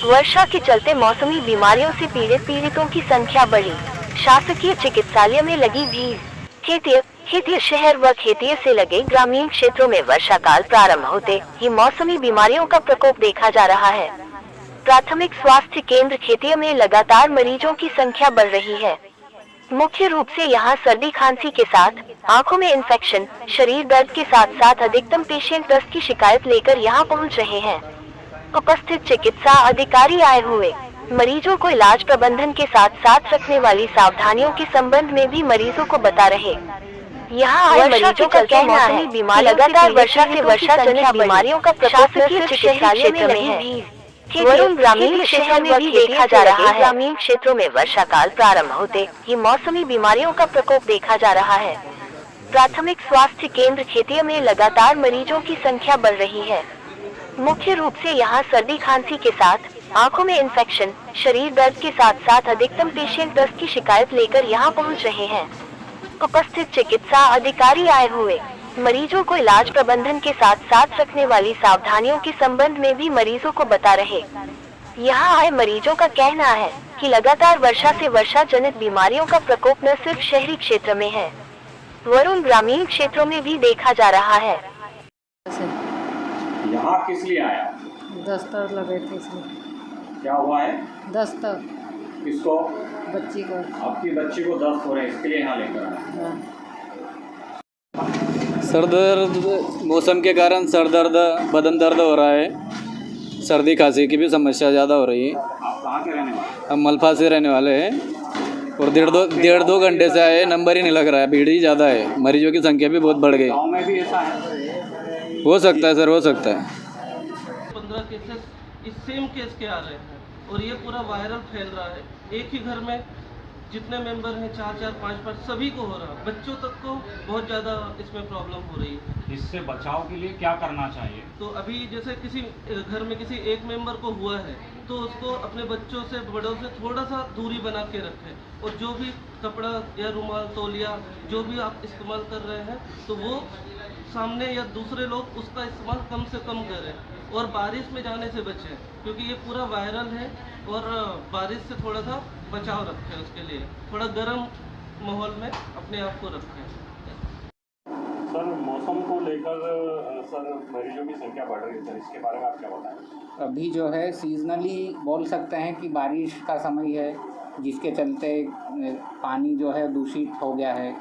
वर्षा के चलते मौसमी बीमारियों से पीड़ितों की संख्या बढ़ी। शासकीय चिकित्सालय में लगी भीड़। खेतीय शहर व खेतीय से लगे ग्रामीण क्षेत्रों में वर्षा काल प्रारंभ होते ही मौसमी बीमारियों का प्रकोप देखा जा रहा है। प्राथमिक स्वास्थ्य केंद्र खेतीय में लगातार मरीजों की संख्या बढ़ रही है। मुख्य रूप से यहाँ सर्दी खांसी के साथ आंखों में इन्फेक्शन, शरीर दर्द के साथ साथ अधिकतम पेशेंट दस्त की शिकायत लेकर यहाँ पहुँच रहे हैं। उपस्थित चिकित्सा अधिकारी आए हुए मरीजों को इलाज प्रबंधन के साथ साथ रखने वाली सावधानियों के संबंध में भी मरीजों को बता रहे। यहाँ आए मरीजों का कहना है कि लगातार वर्षा जनित बीमारियों का प्रकोप शासकीय चिकित्सालय में लगी भीड़। वरुण ग्रामीण शहर में भी देखा जा रहा है। ग्रामीण क्षेत्रों में वर्षा काल प्रारंभ होते ही मौसमी बीमारियों का प्रकोप देखा जा रहा है। प्राथमिक स्वास्थ्य केंद्र खेतीय में लगातार मरीजों की संख्या बढ़ रही है। मुख्य रूप से यहाँ सर्दी खांसी के साथ आंखों में इन्फेक्शन, शरीर दर्द के साथ साथ अधिकतम पेशेंट दस्त की शिकायत लेकर यहाँ पहुँच रहे हैं। उपस्थित चिकित्सा अधिकारी आए हुए मरीजों को इलाज प्रबंधन के साथ साथ रखने वाली सावधानियों के संबंध में भी मरीजों को बता रहे। यहाँ आए मरीजों का कहना है कि लगातार वर्षा से वर्षा जनित बीमारियों का प्रकोप न सिर्फ शहरी क्षेत्र में है, वरुण ग्रामीण क्षेत्रों में भी देखा जा रहा है। यहाँ किस लिए आया? दस्तक लगे थे इसमें। क्या हुआ है? दस्तक। किसको? बच्ची को। आपकी बच्ची को दस्त हो रहा है, इसके लिए यहाँ लेकर आया। हाँ। सर दर्द, मौसम के कारण सर दर्द, बदन दर्द हो रहा है। सर्दी खांसी की भी समस्या ज़्यादा हो रही है। आप कहाँ के रहने वाले? हम मलफा से रहने वाले हैं और डेढ़ दो घंटे से आए, नंबर ही नहीं लग रहा है, भीड़ ही ज़्यादा है, मरीजों की संख्या भी बहुत बढ़ गई। गाँव में भी ऐसा है? हो सकता है सर, हो सकता है। 15 केसेस इस सेम केस के आ रहे हैं और ये पूरा वायरल फैल रहा है। एक ही घर में जितने मेंबर हैं 4-4, 5-5 सभी को हो रहा है। बच्चों तक को बहुत ज़्यादा इसमें प्रॉब्लम हो रही है। इससे बचाव के लिए क्या करना चाहिए? तो अभी जैसे किसी घर में किसी एक मेंबर को हुआ है तो उसको अपने बच्चों से, बड़ों से थोड़ा सा दूरी बना के रखें और जो भी कपड़ा या रुमाल, तौलिया जो भी आप इस्तेमाल कर रहे हैं तो वो सामने या दूसरे लोग उसका इस्तेमाल कम से कम करें और बारिश में जाने से बचें क्योंकि ये पूरा वायरल है और बारिश से थोड़ा सा बचाव रखें। उसके लिए थोड़ा गर्म माहौल में अपने आप को रखें। सर, मौसम को लेकर सर मरीजों की संख्या बढ़ रही है सर, इसके बारे में आप क्या बताएं? अभी जो है सीजनली बोल सकते हैं कि बारिश का समय है, जिसके चलते पानी जो है दूषित हो गया है,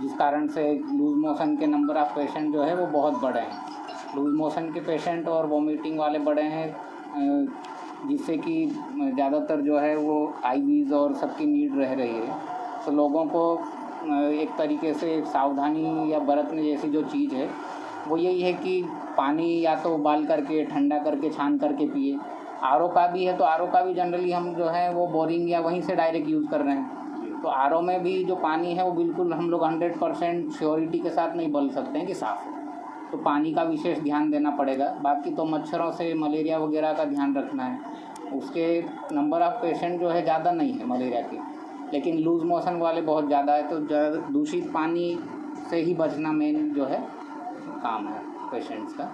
जिस कारण से लूज़ मोशन के नंबर ऑफ़ पेशेंट जो है वो बहुत बढ़े हैं। लूज़ मोशन के पेशेंट और वॉमिटिंग वाले बढ़े हैं, जिससे कि ज़्यादातर जो है वो आईवीज़ और सबकी नीड रह रही है। तो लोगों को एक तरीके से सावधानी या बरतने जैसी जो चीज़ है वो यही है कि पानी या तो उबाल करके, ठंडा करके, छान करके पिए। आरओ का भी है तो आरओ का भी जनरली हम जो है वो बोरिंग या वहीं से डायरेक्ट यूज़ कर रहे हैं। तो आरओ में भी जो पानी है वो बिल्कुल हम लोग 100% श्योरिटी के साथ नहीं बोल सकते हैं कि साफ़ है, तो पानी का विशेष ध्यान देना पड़ेगा। बाकी तो मच्छरों से मलेरिया वगैरह का ध्यान रखना है। उसके नंबर ऑफ़ पेशेंट जो है ज़्यादा नहीं है मलेरिया के, लेकिन लूज़ मोशन वाले बहुत ज़्यादा है। तो दूषित पानी से ही बचना मेन जो है काम है पेशेंट्स का।